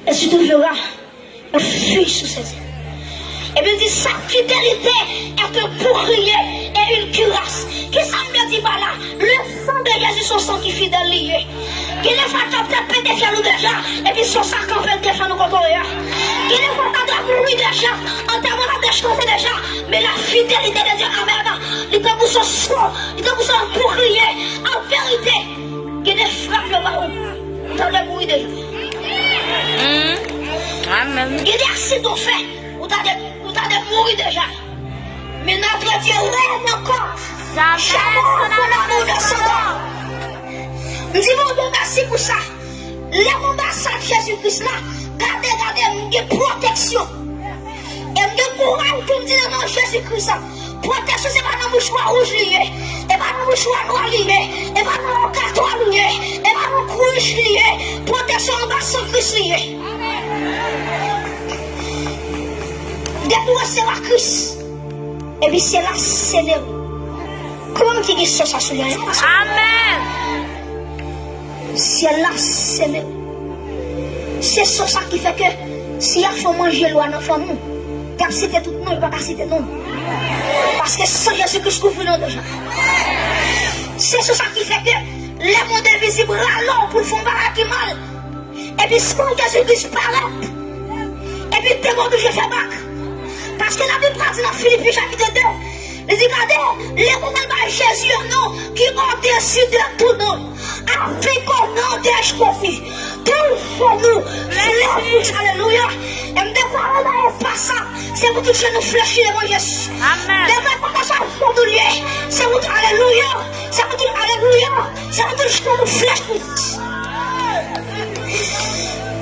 Et tu te verras, on fuit sous ses ailes. Et bien dit, sa fidélité est un bouclier et une cuirasse. Qu'est-ce que ça me dit par là? Le sang de Jésus, son sang qui est fidèle lié. Qui ne fait pas taper des fiers déjà, et puis son sac en fait des fiers nous contre eux. Qui ne fait pas mourir déjà, en termes de chanter déjà, mais la fidélité de Dieu, amen. Il est pour son sang, il est pour son bouclier, en vérité. Qui ne frappe le baron, dans le bruit déjà. Amen. Il est assez d'en fait. Vous avez mouru déjà. Mais notre Dieu règne encore. Jamais son amour de son nom. Nous disons merci pour ça. L'ambassade de Jésus-Christ là, gardez, il y a protection. Et il y a courage pour me dire non, Jésus-Christ. Protection, c'est pas dans le mouchoir rouge lié, et pas dans le mouchoir noir lié, et pas dans le carton lié, et pas dans le rouge lié. Protection en bas sans Christ lié. Depuis c'est la Christ. Et puis c'est la Seigneur. Comment qui dit ça sur lui? Amen. C'est la Seigneur. C'est ça qui fait que si il faut manger loin dans la famille, il faut citer tout le monde, il ne va pas citer non. Parce que sans Jésus-Christ couvre nous déjà. C'est ça qui fait que les mondes invisibles râlent pour faire un mal. Et puis sans Jésus-Christ paraît. Et puis tout le monde je fais bac. Parce que la Bible dit dans Philippiens chapitre 2, il dit, regardez, les moments de Jésus, non, qui ont décidé tout nous, avec au nom de Jésus, pour nous, flèches, alléluia. Et me déclarer dans l'espace, c'est pour toucher nos flèches devant Jésus. Amen. C'est pour dire alléluia, c'est pour dire alléluia, c'est pour toucher nos flèches.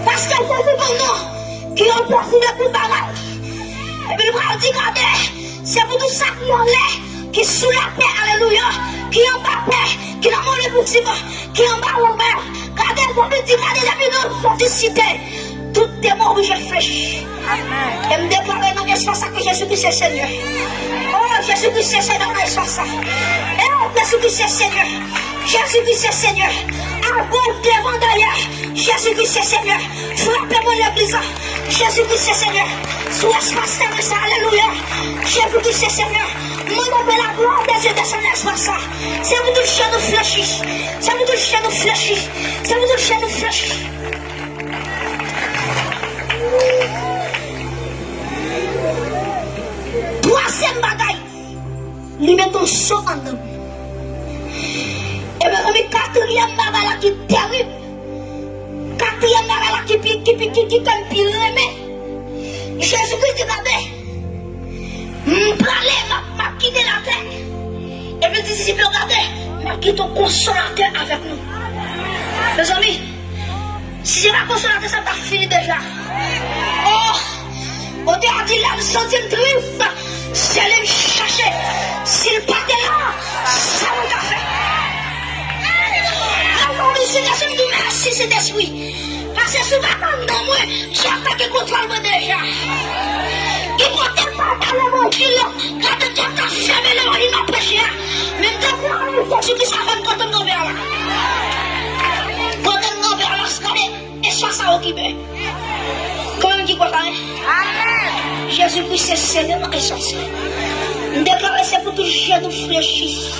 Parce que Jésus, pour nous, qui ont décidé tout le bagage. Et puis le bras dit, regardez, c'est pour tout ça qui en l'air, qui sous la paix, alléluia, qui en bas paix, qui n'a pas le boutique, qui en bas l'envers. Regardez, pour lui dire, regardez, depuis nous, félicité, tout est mort, je réfléchis. Et me déclarer dans l'espace que Jésus-Christ est Seigneur. Oh, Jésus-Christ est Seigneur dans l'espace. Oh, Jésus-Christ est Seigneur. Jésus-Christ est Seigneur. À gauche, devant, derrière. Jésus-Christ est Seigneur. Frappez-moi l'église. Jésus-Christ est Seigneur. Sous l'espace de ça, alléluia. Jésus-Christ est Seigneur. Mon appel la gloire des yeux de son espace. C'est vous tout chien de fléchis. C'est vous tout chien de fléchis. C'est vous tout chien de fléchis. Troisième bagaille. Lui met ton sang en nous. Et bien, le quatrième bagaille qui est terrible. Quatrième bagaille qui est comme pire. Jésus-Christ dit, regardez, m'a quitté la terre. Et puis, disciple, regardez, m'a quitté ton consolateur avec nous. Mes amis, si c'est pas consolateur, ça t'a fini déjà. Oh, on t'a dit là, le centième triste, c'est aller me chercher. S'il partait là, ça m'a fait. Alors, le Seigneur, je me dis merci, cet esprit. Parce que souvent, dans moi, j'ai attaqué contre moi déjà. Il ne peut pas dans l'évangile, quand tu as fermé l'évangile, il m'a prêché. Mais maintenant, Jésus qui s'appelle quand on est vers là. Quand on est vers là, c'est et soit ça qui veut. Comment dit quoi ça? Amen. Jésus-Christ, c'est Seigneur dans l'essentiel. Nous déclarons c'est pour toucher nous fléchir.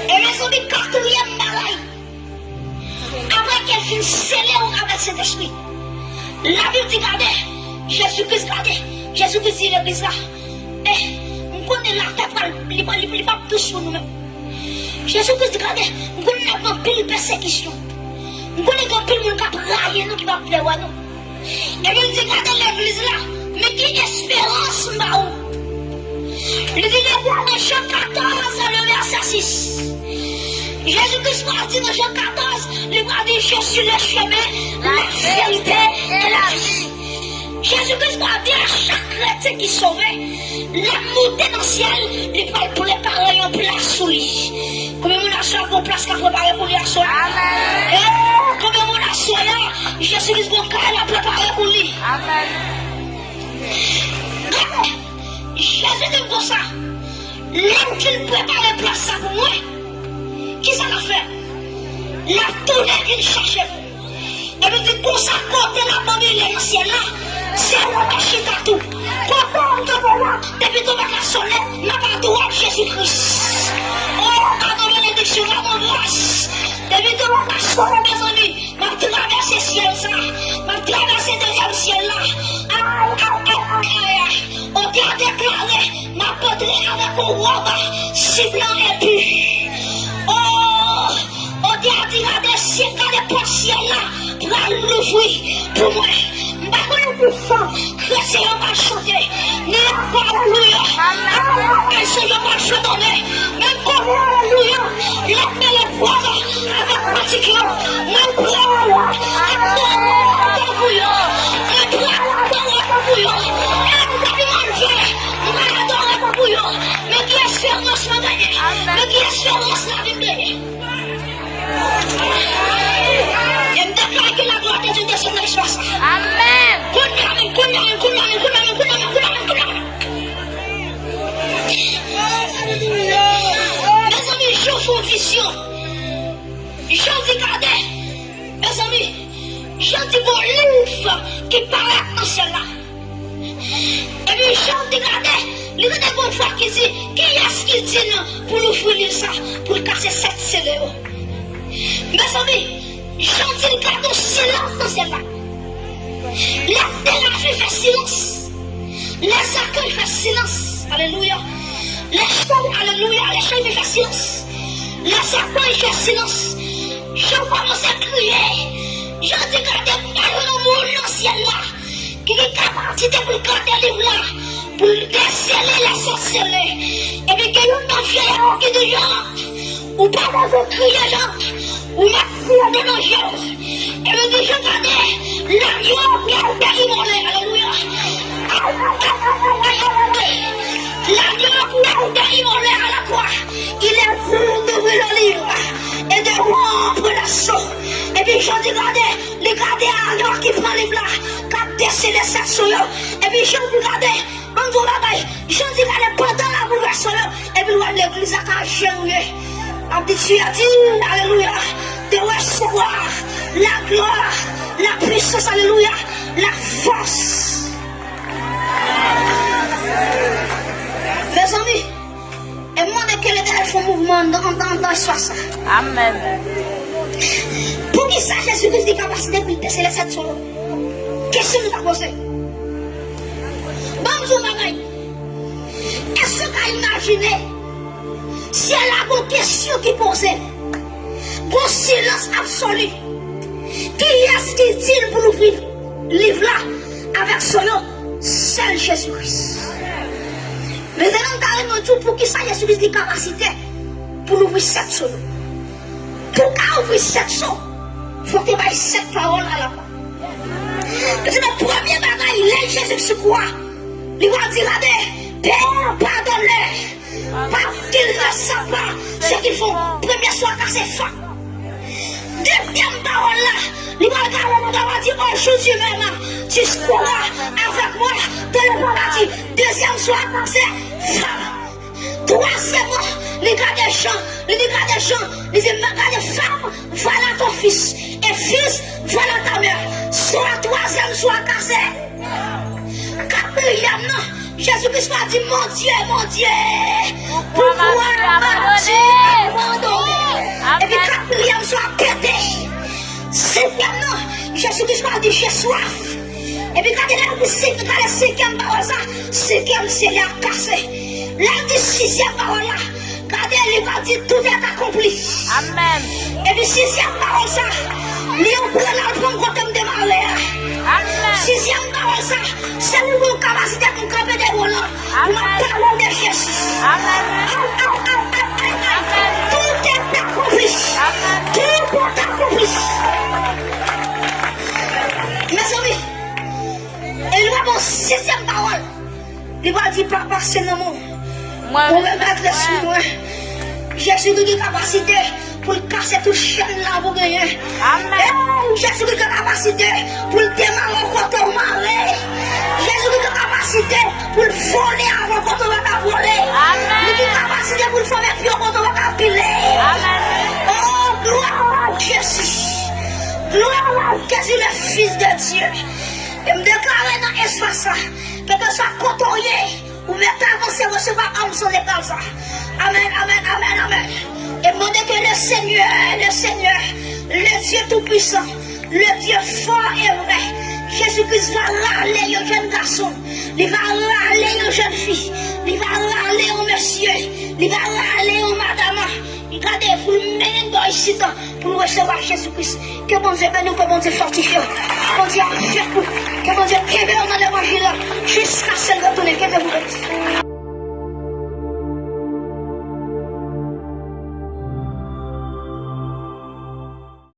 Et mes amis, quatrième bagaille. Après qu'elle finisse scellée avec cet esprit, la Bible dit, regardez, Jésus-Christ, regardez, Jésus-Christ dit l'église là. Et on connaît la tête, il n'est pas plus pour nous-mêmes. Jésus-Christ dit, regardez, on connaît un pile de persécution. On connaît un pile de monde qui va railler nous, qui va plaire à nous. Et puis il dit, regardez l'église là, mais qui espérance m'a où? Il dit, dans Jean 14, le verset 6. Jésus-Christ m'a dit dans Jean 14, il m'a dit, je suis le chemin, la vérité et la vie. Jésus-Christ m'a dit à chaque chrétien qui sauvait, la montée dans le ciel, il va préparer une place sous lui. Combien on a soif pour place qu'il a préparé pour lui à soi? Amen. Combien on a soif, Jésus-Christ a préparé pour lui. Amen. Jésus dit pour ça, l'homme qu'il prépare place ça pour moi, qui ça l'a fait? Il a tourné, il cherchait. Et puis, il dit, pour ça, côté là, amis, les anciens là, c'est un péché tout. Quand on te là, depuis ton bac à sonner, ma part de Jésus-Christ. Oh, quand on est des choses à mon voix, depuis ton bac à sonner, mes amis, m'a traversé le ciel ça, m'a traversé le deuxième ciel là. Aïe, aïe, aïe, aïe. On t'a déclaré, m'a potré avec un robe, ciblant et puis. Oh, on t'a dit, regardez, si regardez pour le ciel là, pour l'ouvrir, pour moi. Chrétien va chanter, mais alléluia, Seigneur va chanter, même pour alléluia, la belle voix avec particulier, même pour mais qui espérance la gagner, mais qui espérance la vivre. Et me déclare que la gloire de Dieu descend dans l'espace. Amen. Mes amis, je fais une vision. Je dis, regardez, mes amis, je dis mon livre qui paraît dans celle-là. Et puis, je dis, regardez, les gens bonne foi qui dit, qui est-ce qui dit non pour l'ouvrir ça, pour casser cette scellée. Mes amis, je dis, regardez, silence dans celle-là. La thérapie fait silence. Les accueils font silence. Alléluia. Les chants, alléluia. Les chants font silence. Les accueils font silence. Je commence à crier. Je dis, regardez, dans le ciel là, qui est capacité pour garder les livres là, pour déceler les sorcelleries. Et puis, qu'il y a une vieille qui dit, ou pas dans un crier, ou ma de nos jours. Et me dit, regardez, l'agneau qui a été immolé. Alléluia. L'agneau qui a été immolé à la croix, il est venu d'ouvrir le livre et de rompre la sauce. Et puis je dis, regardez l'agneau qui prend le livre là, qui a décelé cette sauce. Et puis je dis, regardez, on dit là-bas, je dis, regardez, pendant la bouleversation, et puis l'église a changé. On dit, tu as dit, alléluia, de recevoir la gloire, la puissance, alléluia, la force. Mes amis, et moi, de quel est le mouvement dans l'histoire ça? Amen. Pour qui ça, Jésus-Christ des capacités pour déceler cette chose? Qu'est-ce que vous avez posé? Bonjour, Magaï. Est-ce que vous avez imaginé si elle a une question qui posait, un silence absolu? Qui est-ce qui dit pour l'ouvrir le livre là avec son nom? Seul Jésus-Christ. Mais nous avons dit pour qui ça Jésus-Christ des capacités pour ouvrir cette son. Pour ouvrir cette son, il faut que tu aies cette parole à la fois. C'est le premier bagaille, il est Jésus sur quoi? Il va dire, Père, pardonne-les, parce qu'ils ne savent pas ce qu'ils font. Premier soir, car c'est fin. Deuxième parole là, il va dire, aujourd'hui même, tu seras avec moi dans le paradis. Deuxième soir, car c'est fin. Troisièmement, les gars des champs, les gars des femmes, voilà ton fils. Et fils, voilà ta mère. Soit troisième, soit cassé. Quatrième, non. Jésus-Christ a dit, mon Dieu, pourquoi m'as-tu abandonné? Et puis quatrième, soit pété. Cinquième, non. Jésus-Christ a dit, j'ai soif. Et puis quand il a dit, quand le cinquième parole, cinquième, c'est la cassé. La dit sixième parole là, quand il va dire tout est accompli. Amen. Et puis sixième parole ça, il prend la prendre comme démarrer. Amen. Sixième parole ça, c'est une capacité pour camper des volants. Pour la parole de Jésus. Amen. Tout est accompli. Tout est accompli. Mes amis, il va avoir sixième parole. Il va dire papa c'est l'amour. On va mettre les sous moi. Jésus qui a capacité pour casser toute chaîne là pour gagner. Amen. Jésus qui a capacité pour démarrer quand on marre. Jésus qui a capacité pour voler avant quand on va voler. Amen. Il a capacité pour faire pied quand on va piler. Amen. Oh, gloire à Jésus. Gloire à Jésus, le Fils de Dieu. Et me déclarer dans l'espace là. Que ça côtoyer. Ou mettre avancer, recevoir comme son égal ça. Amen, amen, amen, amen. Et demander que le Seigneur, le Dieu Tout-Puissant, le Dieu fort et vrai, Jésus-Christ va râler aux jeunes garçons, il va râler aux jeunes filles, il va râler aux messieurs, il va râler aux madames. Il va dire, pour le mener dans ici, pour recevoir Jésus-Christ. Que bon Dieu bénisse, que bon Dieu fortifie, que bon Dieu fait, que bon Dieu prévère dans l'évangile jusqu'à ce retour. Que Dieu vous bénisse.